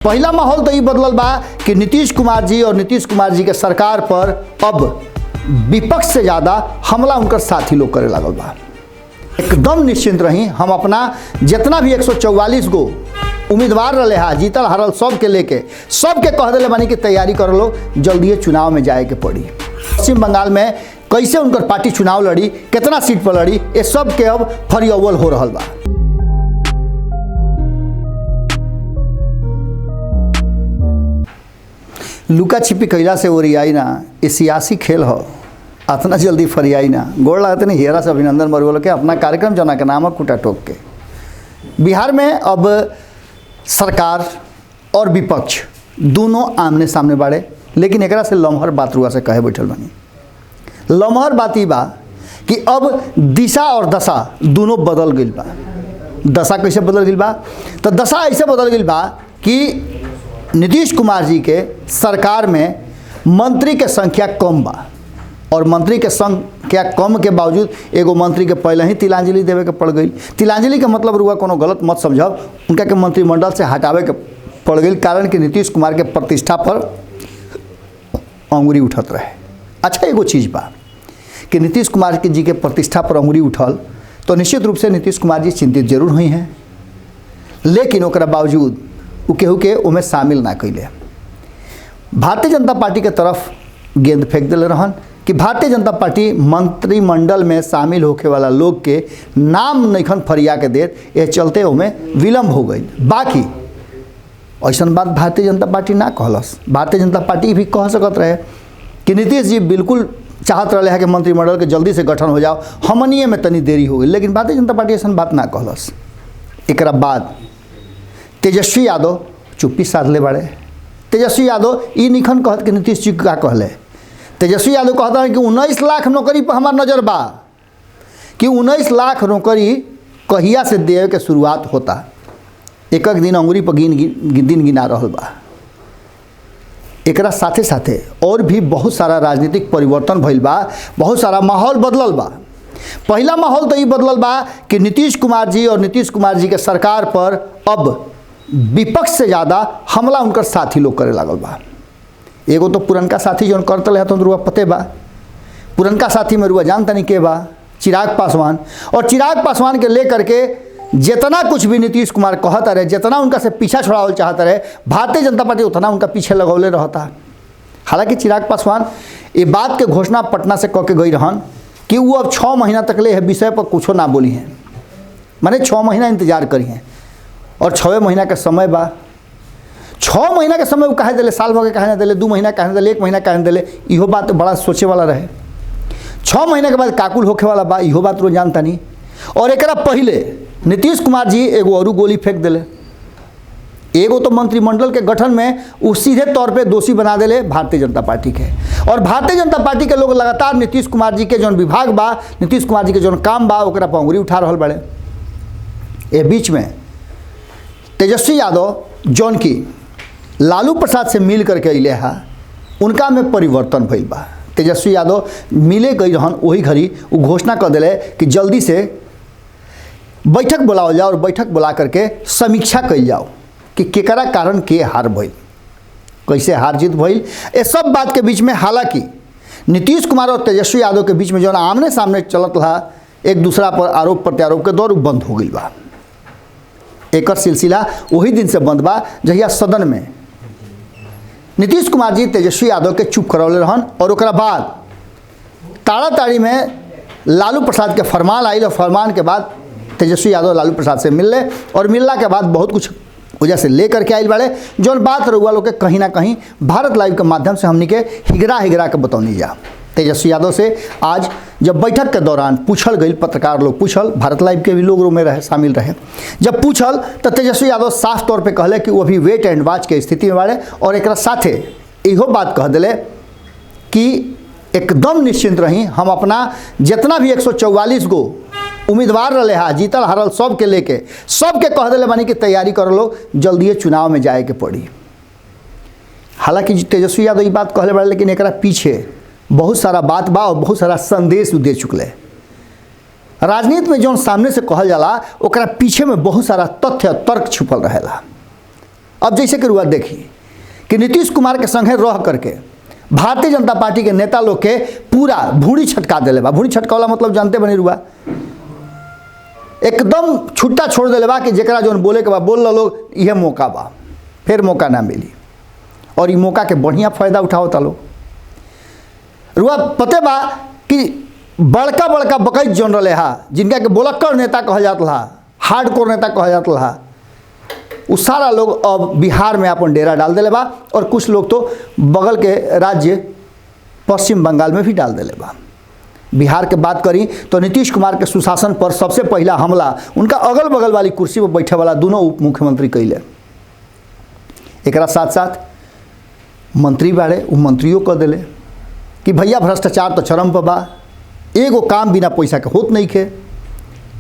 पहला माहौल तो ये बदलल बा कि नीतीश कुमार जी और नीतीश कुमार जी के सरकार पर अब विपक्ष से ज़्यादा हमला उनकर साथी लोग करे लागल बा। एकदम निश्चिंत रही, हम अपना जितना भी 144 गो उम्मीदवार रहे हा जीतल हारल सबके लेके सबके कह दिले बानी कि तैयारी कर लो, जल्दी चुनाव में जाए के पड़ी। पश्चिम बंगाल में कैसे उनकर पार्टी चुनाव लड़ी, कितना सीट पर लड़ी, ये सब के अब फरी अव्वल हो रहा बा। लुका छिपी कैला से ओरियाई ना, ये सियासी खेल हो, इतना जल्दी फरियाई ना। गोड़ लागते नहीं हेरा से अभिनंदन बरुआ के अपना कार्यक्रम जना के नाम कुटा टोक के। बिहार में अब सरकार और विपक्ष दोनों आमने सामने बाड़े, लेकिन एकरा से लम्हर बात रुआ से कहे बैठल बनी। लम्हर बात ही बा कि अब दिशा और दशा दोनों बदल गई बा। दशा कैसे बदल गई बा? तो दशा ऐसे बदल गई बा कि नीतीश कुमार जी के सरकार में मंत्री के संख्या कम बा, और मंत्री के संख्या कम के बावजूद एगो मंत्री के पहले ही तिलांजलि देवे के पड़ गई। तिलांजलि के मतलब रुआ कोनो गलत मत समझब, उनका के मंत्रिमंडल से हटावे के पड़ गई, कारण कि नीतीश कुमार के प्रतिष्ठा पर अंगुरी उठत रहे। अच्छा, एगो चीज़ बा कि नीतीश कुमार जी के प्रतिष्ठा पर अंगुरी उठल तो निश्चित रूप से नीतीश कुमार जी चिंतित जरूर हुई हैं, लेकिन ओकरा बावजूद उ केहू के उमें शामिल ना कैले। भारतीय जनता पार्टी के तरफ गेंद फेंक दिले रहन कि भारतीय जनता पार्टी मंत्रिमंडल में शामिल होके वाला लोग के नाम नइखन फरिया के देत, ये चलते उमें विलम्ब हो गई। बाकी ऐसा बात भारतीय जनता पार्टी ना कहलस। भारतीय जनता पार्टी भी कह सकत रहे कि नीतीश जी बिल्कुल चाहत रहे हैं कि मंत्रिमंडल के जल्दी से गठन हो जाओ, हमनिए में तनी देरी हो गई, लेकिन भारतीय जनता पार्टी ऐसा बात ना कहलस। एक बाद तेजस्वी यादव चुप्पी साध ले बाड़े। तेजस्वी यादव ये निखन कहत कि नीतीश जी का कहले। तेजस्वी यादव कहता है कि 19 लाख नौकरी पर हमार नज़र बा, कि 19 लाख नौकरी कहिया से देवे के शुरुआत होता, एक एक दिन अंगुरी पर दिन गिना रहा बा। एकरा साथे साथे और भी बहुत सारा राजनीतिक परिवर्तन भइल बा, बहुत सारा माहौल बदलल बा। पहला माहौल तो ये बदलल बा कि नीतीश कुमार जी और नीतीश कुमार जी के सरकार पर अब विपक्ष से ज़्यादा हमला उनकर साथी लोग करे लागल बा। एगो तो पुरनका साथी जो करते रहे तो रुआ पते बा, पुरनका साथी में रुआ जानता नहीं के बा, चिराग पासवान। और चिराग पासवान के लेकर के जितना कुछ भी नीतीश कुमार कहता रहे, जितना उनका से पीछा छुड़ावल चाहता रहे, भारतीय जनता पार्टी उतना उनका पीछे लगौले रहता। हालांकि चिराग पासवान ये बात के घोषणा पटना से कह के गई रहन कि वो अब 6 महीना तक ले विषय पर कुछ ना बोली हैं, माने 6 महीना इंतजार करी हैं, और 6 महीना का समय बा। 6 महीना के समय वो कहे दिले, साल भर के कहे ना दिले, 2 महीना कहे दिले, 1 महीना कहे दिले, इहो बात बड़ा सोचे वाला रहे। 6 महीना के बाद काकुल होखे वाला बा, इहो बात रोज जानता नहीं। और एकरा पहले नीतीश कुमार जी एगो और गोली फेंक दिले। एगो तो मंत्रिमंडल के गठन में वो सीधे तौर पे दोषी बना दिले भारतीय जनता पार्टी के, और भारतीय जनता पार्टी के लोग लगातार नीतीश कुमार जी के जौन विभाग बा, नीतीश कुमार जी के जौन काम बा, ओकरा पर अंगुरी उठा रहल बड़े। ए बीच में तेजस्वी यादव जौन की लालू प्रसाद से मिल करके अइले हा, उनका में परिवर्तन भइल बा। तेजस्वी यादव मिले गई रहन, वही घड़ी वो घोषणा कर दिले कि जल्दी से बैठक बुलाओ जाओ, और बैठक बुला करके समीक्षा कल जाओ कि केकरा कारण के हार भइल, कैसे हार जीत भइल। ये सब बात के बीच में हालांकि नीतीश कुमार और तेजस्वी यादव के बीच में जो आमने सामने चलत रहा, एक दूसरा पर आरोप प्रत्यारोप के दौर बंद हो गई बा। एक सिलसिला वही दिन से बंद बा जहिया सदन में नीतीश कुमार जी तेजस्वी यादव के चुप करौले रहन, और ओकरा बाद ताड़ाताड़ी में लालू प्रसाद के फरमान आई, और फरमान के बाद तेजस्वी यादव लालू प्रसाद से मिलले, और मिलला के बाद बहुत कुछ वजह से ले करके आइल बाड़े, जौन बात रउआ लोग के कहीं ना कहीं भारत लाइव के माध्यम से हमनी के हिगरा के बतौनी जा। तेजस्वी यादव से आज जब बैठक के दौरान पूछल गई, पत्रकार लोग पूछल, भारत लाइव के भी लोग में रहे, शामिल रहे, जब पूछल तो तेजस्वी यादव साफ तौर पे कहले कि वो अभी वेट एंड वॉच के स्थिति में बाड़े, और एक साथे इहो बात कह दिले कि एकदम निश्चिंत रही, हम अपना जितना भी 144 गो उम्मीदवार रहे हा जीतल हारल सबके लेके सबके कह दिले बानी कि तैयारी कर लो, जल्दी चुनाव में जाए के पड़ी। हालांकि तेजस्वी यादव ये बात कहले बाड़े, लेकिन एकरा पीछे बहुत सारा बात बा और बहुत सारा संदेश दे चुकले। राजनीति में जो सामने से कहल जाला, ओकरा पीछे में बहुत सारा तथ्य तर्क छुपल रहेला। अब जैसे कि रुआ देखी कि नीतीश कुमार के संगे रह करके भारतीय जनता पार्टी के नेता लोग के पूरा भूड़ी छटका दिले बा। भूड़ी छटकावला मतलब जानते बनी रुआ, एकदम छुट्टा छोड़ दिले बा कि जरा जो बोले के बा बोल लो लोग, यह मौका बा, फिर मौका ना मिली। और ये मौका के बढ़िया फायदा उठाओ लोग। रुआ पते बा कि बड़का बड़का बकैत जन रहे हा, जिनका के बोलक्कर नेता कहल जात रहा, हार्ड कोर नेता कहल जात रहा, वो सारा लोग अब बिहार में अपन डेरा डाल दिले बा। और कुछ लोग तो बगल के राज्य पश्चिम बंगाल में भी डाल दिले बा। बिहार के बात करी तो नीतीश कुमार के सुशासन पर सबसे पहला हमला उनका अगल बगल वाली कुर्सी पर बैठे वाला दोनों उप मुख्यमंत्री कैले। एक साथ साथ मंत्री बाड़े वो मंत्रियों कह दिले कि भैया भ्रष्टाचार तो चरम पर बा, एगो काम बिना पैसा के होत नहीं खे।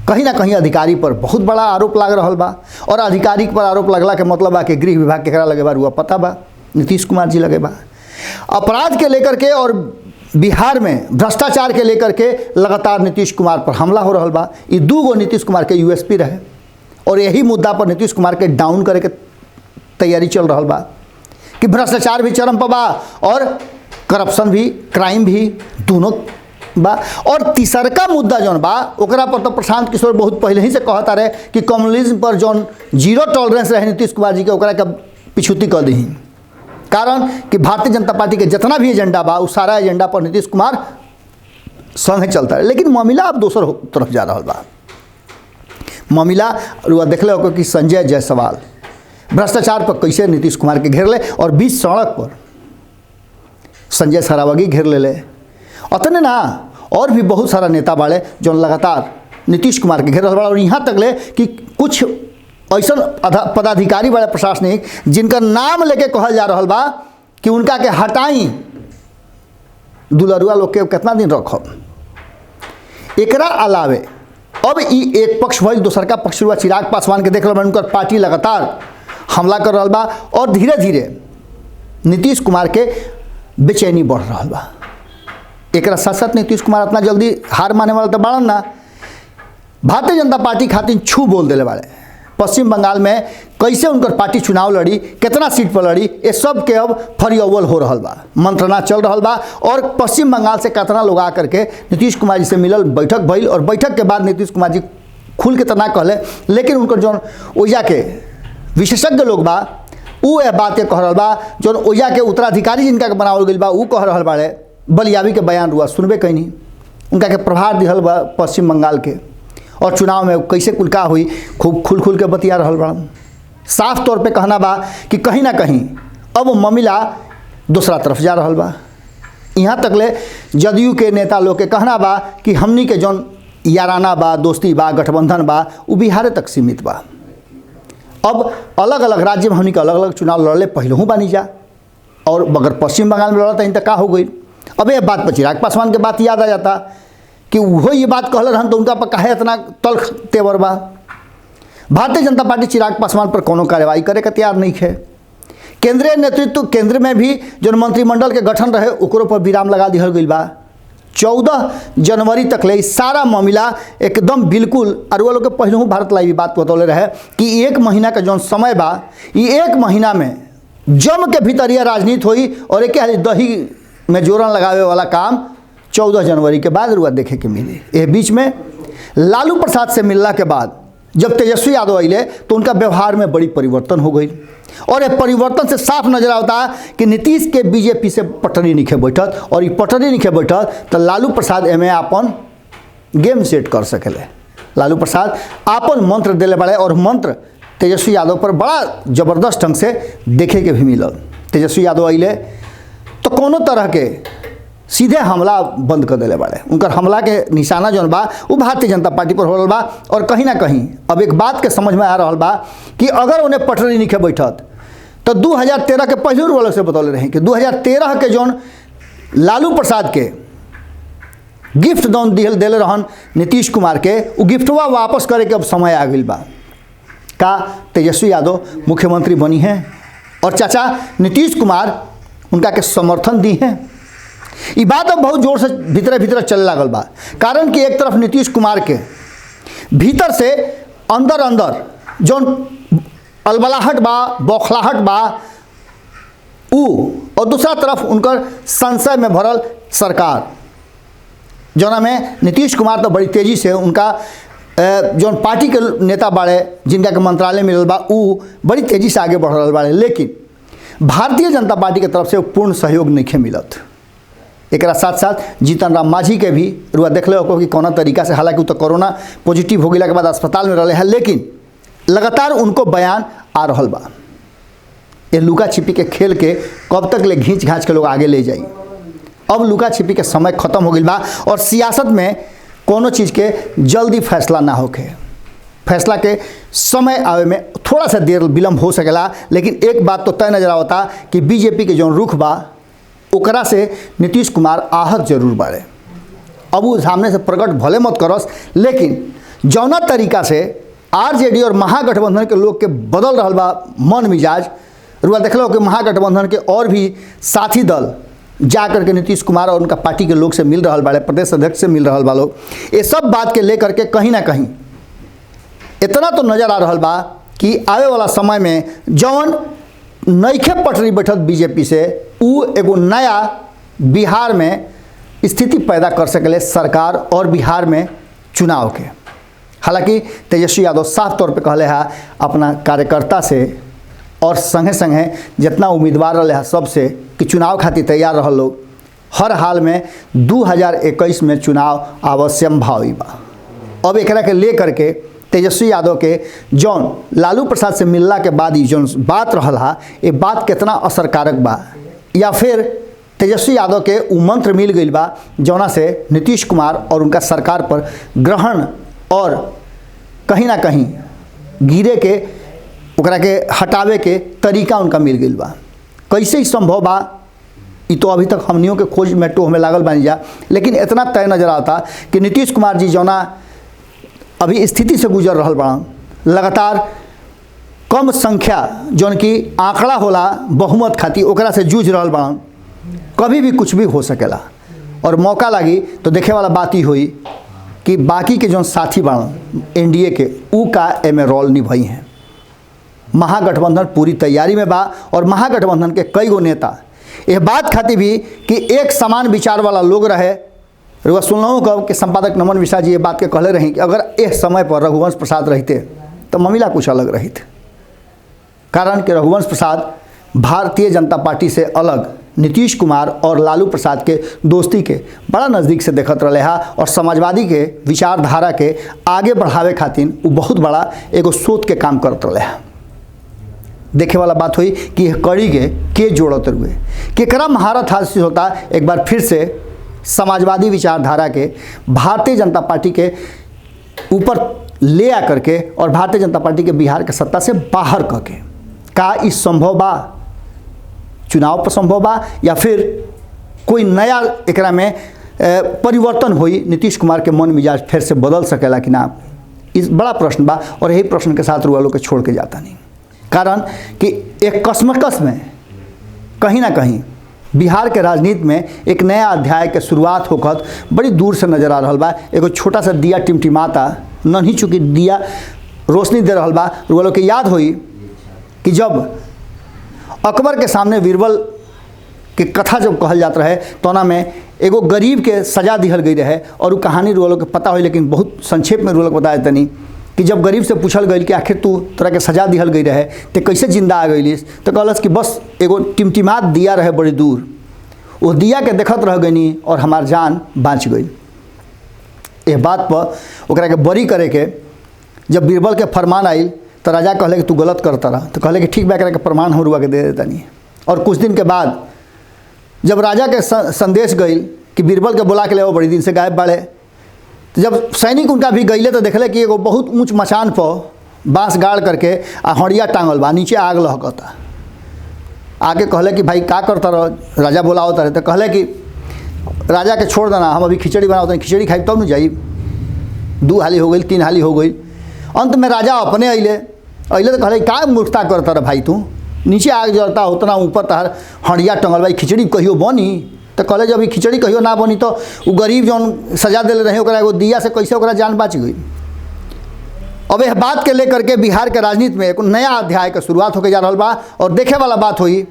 कहीं ना कहीं अधिकारी पर बहुत बड़ा आरोप लग रहा बा। और अधिकारी पर आरोप लगला के मतलब बा कि गृह विभाग केकरा लगे बा रुआ पता बा, नीतीश कुमार जी लगे बा। अपराध के लेकर के और बिहार में भ्रष्टाचार के लेकर के लगातार नीतीश कुमार पर हमला हो रहा बा। ये दूगो नीतीश कुमार के यूएसपी रहे और यही मुद्दा पर नीतीश कुमार के डाउन करे के तैयारी चल रहा बा कि भ्रष्टाचार भी चरम पर बा और करप्शन भी, क्राइम भी दोनों बा। और तीसरका मुद्दा जौन बा ओकरा पर तो प्रशांत किशोर बहुत पहले ही से कहता रहे कि कम्युनिज्म पर जौन जीरो टॉलरेंस रहे नीतीश कुमार जी के, ओकरा के पिछुती कर दी। कारण कि भारतीय जनता पार्टी के जितना भी एजेंडा बा उस सारा एजेंडा पर नीतीश कुमार संगे चलता है। लेकिन मामला अब दूसर तरफ जा रहा बा। मामला रुआ देखले हो कि संजय जायसवाल भ्रष्टाचार पर कैसे नीतीश कुमार के घेर ले और बीच सड़क पर संजय सरावगी घेर ले। अतने ना और भी बहुत सारा नेता बाड़े जो लगातार नीतीश कुमार के घेर रहा बा। और यहाँ तक ले कि कुछ ऐसा पदाधिकारी बड़े प्रशासनिक जिनका नाम लेके कहल जा रहा बा कि उनका के हटाई, दुलरुआ लोग के कितना दिन रखब। एकरा अलावे अब ई एक पक्ष भइल, दोसर का पक्ष हुआ चिराग पासवान के देख रहा उनकर पार्टी लगातार हमला कर रहा बा और धीरे धीरे नीतीश कुमार के बेचैनी बढ़ रहा बा। एक साथ साथ नीतीश कुमार इतना जल्दी हार माने वाला तो बाड़न ना। भारतीय जनता पार्टी खातिर छू बोल दिले बाड़े। पश्चिम बंगाल में कैसे उनकर पार्टी चुनाव लड़ी, कितना सीट पर लड़ी, ये सब के अब फरियावल हो रहा बा, मंत्रणा चल रहा बा। और पश्चिम बंगाल से कितना लोग आकर के नीतीश कुमार जी से मिलल, बैठक भइल और बैठक के बाद नीतीश कुमार जी खुल के तना कहले। लेकिन उनकर जो ओइजा के विशेषज्ञ लोग बा उ यह बात के कह रहा बा, जो ओइजा के उत्तराधिकारी जिनका के बनावल गई बा उ कह रहा बाड़े। बलियावी के बयान रुआ सुनबे कहीं उनका के प्रभार दिहल बा पश्चिम बंगाल के। और चुनाव में कैसे कुल का हुई खूब खुल के बतिया रहा बा। साफ तौर पे कहना बा कि कहीं ना कहीं अब मामला दूसरा तरफ जा रहा बा। यहाँ तक ले जदयू के नेता लोग के कहना बा कि हमनी के जौन याराना बा, दोस्ती बा, गठबंधन बा, वो बिहार तक सीमित बा। अब अलग अलग राज्य में हमनी के अलग अलग चुनाव लड़ले पहलू बानी जा। और अगर पश्चिम बंगाल में लड़ता तो का हो गई। अब ये बात पर चिराग पासवान के बात याद आ जाता कि वो ये बात कहल रहन तो उनका पर काहे इतना तल्ख तेवर बा। भारतीय जनता पार्टी चिराग पासवान पर कोनो कार्रवाई करे का तैयार नहीं है। केंद्रीय नेतृत्व केंद्र में भी जो मंत्रिमंडल के गठन रहे ओकरो पर विराम लगा दिहल गई बा। 14 जनवरी तक ले सारा मामला एकदम बिल्कुल। और वो लोग के पहले भारत लाइव बात बतौले रहे कि 1 महीना का जो समय बा, ये 1 महीना में जम के भीतर यह राजनीति हुई और एक दही में जोरन लगावे वाला काम 14 जनवरी के बाद रुआ देखे के मिली। ये बीच में लालू प्रसाद से मिलने के बाद जब तेजस्वी यादव आइले तो उनका व्यवहार में बड़ी परिवर्तन हो गई। और ये परिवर्तन से साफ नजर आता है कि नीतीश के बीजेपी से पटरी नहीं बैठत। और ये पटरी नहीं बैठत तो लालू प्रसाद एमे अपन गेम सेट कर सकेले। लालू प्रसाद अपन मंत्र दिले बड़े और मंत्र तेजस्वी यादव पर बड़ा जबरदस्त ढंग से देखे के भी मिलल। तेजस्वी यादव आइले तो कोनो तरह के सीधे हमला बंद कर दिले बाड़े। उनकर हमला के निशाना जौन बा वो भारतीय जनता पार्टी पर हो रहा बा। और कहीं ना कहीं अब एक बात के समझ में आ रहा बा कि अगर उन्हें पटरी नहीं बैठत तो 2013 के पहले वालों से बतौले रहे कि 2013 के जौन लालू प्रसाद के गिफ्ट दौन दिले रहन नीतीश कुमार के, वो गिफ्टवा वापस करे के अब समय आ गई बा। का तेजस्वी यादव मुख्यमंत्री बनी है और चाचा नीतीश कुमार उनका के समर्थन दी है। ये बात अब बहुत जोर से भीतर भीतर चल लागल बा। कारण कि एक तरफ नीतीश कुमार के भीतर से अंदर अंदर जो अलबलाहट बा, बौखलाहट बा ऊ, और दूसरा तरफ उनकर संशय में भरल सरकार, जौना में नीतीश कुमार तो बड़ी तेज़ी से उनका जौन पार्टी के नेता बाड़े जिनका के मंत्रालय मिलल बा ऊ बड़ी तेज़ी से आगे बढ़ रहा बाड़े, लेकिन भारतीय जनता पार्टी के तरफ से पूर्ण सहयोग नहीं मिलत। एक साथ साथ जीतन राम मांझी के भी रुआ देख लो कि कौना तरीका से, हालांकि तो कोरोना पॉजिटिव हो गया के बाद अस्पताल में रहे हैं, लेकिन लगातार उनको बयान आ रहा बा। ये लुका छिपी के खेल के कब तक ले घींच घाँच के लोग आगे ले जाई। अब लुका छिपी के समय खत्म हो गई बा और सियासत में कोनो चीज़ के जल्दी फैसला ना होके, फैसला के समय आवे में थोड़ा सा देर विलम्ब हो सकेला, लेकिन एक बात तो तय नजर आवता कि बीजेपी के जो रुख बा ओकरा से नीतीश कुमार आहत जरूर बाड़े। अब वो सामने से प्रकट भले मत करस, लेकिन जौना तरीका से आरजेडी और महागठबंधन के लोग के बदल रहा बा मन मिजाज, रुआ देख लो कि महागठबंधन के और भी साथी दल जा करके नीतीश कुमार और उनका पार्टी के लोग से मिल रहा बाड़े, प्रदेश अध्यक्ष से मिल रहा बा लोग। ये सब बात के लेकर के कहीं ना कहीं इतना तो नज़र आ रहा बा कि आवे वाला समय में जौन नईखे पटरी बैठत बीजेपी से, ऊ एगो नया बिहार में स्थिति पैदा कर सकले सरकार और बिहार में चुनाव के। हालांकि तेजस्वी यादव साफ तौर पे कहले है अपना कार्यकर्ता से और संगे संगे जितना उम्मीदवार रहे है सबसे कि चुनाव खातिर तैयार रह लोग, हर हाल में 2021 में चुनाव अवश्यम भावी बा। अब एकरा के ले करके तेजस्वी यादव के जौन लालू प्रसाद से मिलला के बाद ही जौन बात रहा, ये बात कितना असरकारक बा, या फिर तेजस्वी यादव के उ मंत्र मिल गई बा जौना से नीतीश कुमार और उनका सरकार पर ग्रहण और कहीं ना कहीं गिरे के ओकरा के हटावे के तरीका उनका मिल गई बा। कैसे ही संभव बा ये तो अभी तक हमनियों के खोज में टोह में लागल बन जा, लेकिन इतना तय नजर आता कि नीतीश कुमार जी जौना अभी स्थिति से गुजर रहा बड़ा, लगातार कम संख्या जौन की आंकड़ा होला बहुमत खातिर ओकरा से जूझ रहा बड़ा, कभी भी कुछ भी हो सकेला और मौका लगी तो देखे वाला बात ही हुई कि बाकी के जो साथी बड़ा एनडीए के ऊ का एमे रोल निभाई हैं। महागठबंधन पूरी तैयारी में बा और महागठबंधन के कई गो नेता यह बात खातिर भी कि एक समान विचार वाला लोग रहे। रुआ सुनलूँ कब कि संपादक नमन मिश्रा जी ये बात के कहले रही कि अगर इस समय पर रघुवंश प्रसाद रहते तो मामला कुछ अलग रही थे, कारण कि रघुवंश प्रसाद भारतीय जनता पार्टी से अलग नीतीश कुमार और लालू प्रसाद के दोस्ती के बड़ा नज़दीक से देखत रहे हा और समाजवादी के विचारधारा के आगे बढ़ावे खातिर वो बहुत बड़ा एगो सोच के काम करत रहे हा। देखे वाला बात हुई कि यह कड़ी के जोड़त हुए केकरा महारत हासिल होता, एक बार फिर से समाजवादी विचारधारा के भारतीय जनता पार्टी के ऊपर ले आ करके और भारतीय जनता पार्टी के बिहार के सत्ता से बाहर करके। का इस संभव बा, चुनाव पर संभव बा, या फिर कोई नया एकरा में परिवर्तन हुई, नीतीश कुमार के मन मिजाज फिर से बदल सकेला कि ना, इस बड़ा प्रश्न बा। और यही प्रश्न के साथ रुआ लोग के छोड़ के जाता नहीं, कारण कि एक कसमकस में कहीं ना कहीं बिहार के राजनीति में एक नया अध्याय के शुरुआत होकर बड़ी दूर से नजर आ रहा बा। एगो छोटा सा दिया टिमटिमाता, नहीं चूँकि दिया रोशनी दे रहा बा। रुआ लोग के याद हुई कि जब अकबर के सामने बीरबल के कथा जब कहल जाता रहे तो ना में एगो गरीब के सजा दिहल गई रहे और वो कहानी रुआ लोग के पता हुई, लेकिन बहुत संक्षेप में रुआ लोग बता देते नहीं कि जब गरीब से पूछल गई कि आखिर तू तोरा के सजा दिहल गई रहे तो कैसे जिंदा आ गई, तो कहलस कि बस एगो टिमटिमात दिया रहे बड़ी दूर, वो दिया के देखत रह गई और हमार जान बाँच गई। यह बात पर ओकरा के बरी करे के जब बीरबल के फरमान आई तो राजा कहले कि तू गलत करता रहा, तो कहले कि ठीक बा एकरा के प्रमाण हम रुआ के दे देता नहीं। और कुछ दिन के बाद जब राजा के संदेश गई कि बीरबल के बुला के ले, वो बड़ी दिन से गायब बाड़े, तो जब सैनिक उनका भी गईले तो देखले कि एगो बहुत ऊंच मचान पर बांस गाड़ करके आ हड़िया टांगल बा, नीचे आग लहकता। आके कहले कि भाई का करता रह, राजा बोलावता रहे, तो कहले कि राजा के छोड़ देना, हम अभी खिचड़ी बनाते हैं, खिचड़ी खाई तब न जाई। 2 हाली हो गई, 3 हाली हो गई, अंत में राजा अपने अइले तो कहले का मूर्खता करता रह भाई, तू नीचे आग जलता उतना ऊपर तहार हड़िया टंगल भाई, खिचड़ी कहियो बनी। तो कहले जब खिचड़ी कहियो ना बनी तो वो गरीब जौन सजा दिले रहे ओकरा एगो दिया से कैसे ओकरा जान बच गई। अब यह बात के लेकर के बिहार के राजनीति में एक नया अध्याय के शुरुआत होके जा रहा बा और देखे वाला बात हुई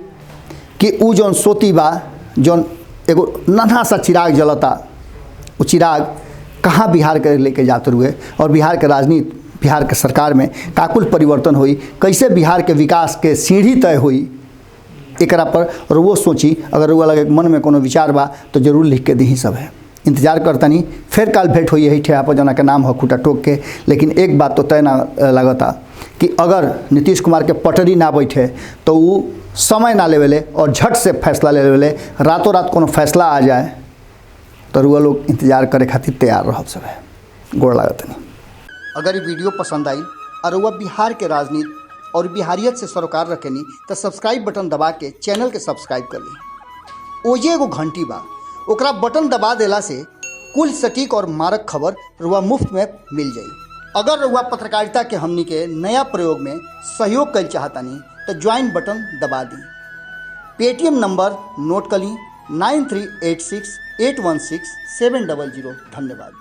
कि उ जौन सोती बा जौन एगो नन्हा सा चिराग जलता, वो चिराग कहाँ बिहार के लेके जाते हुए और बिहार के राजनीति, बिहार के सरकार में काकुल परिवर्तन हुई, कैसे बिहार के विकास के सीढ़ी तय हुई, एकरा पर और वो सोची। अगर वो लगे मन में कोनो विचार बा तो जरूर लिख के दी सब है। इंतजार करतनी फिर काल भेंट हुई यही ठेहा पर जना के नाम हो खूटा टोक के। लेकिन एक बात तो तय ना लगता कि अगर नीतीश कुमार के पटरी ना बैठे तो वो समय ना लेवेले और झट से फैसला ले लेवेले, रातों रात कोनो फैसला आ जाए तो वो लोग इंतजार करे खातिर तैयार रह सब है। गोड़ लागत नहीं। अगर ये वीडियो पसंद आई और वह बिहार के राजनीति और बिहारियत से सरोकार रखेनी तो सब्सक्राइब बटन दबा के चैनल के सब्सक्राइब कर ली। ओजे एगो घंटी बा, ओकरा बटन दबा देला से कुल सटीक और मारक खबर रुआ मुफ्त में मिल जाई। अगर रुआ पत्रकारिता के हमनी के नया प्रयोग में सहयोग कर चाहतानी तो ज्वाइन बटन दबा दी। पेटीएम नंबर नोट कर ली 9386816700। धन्यवाद।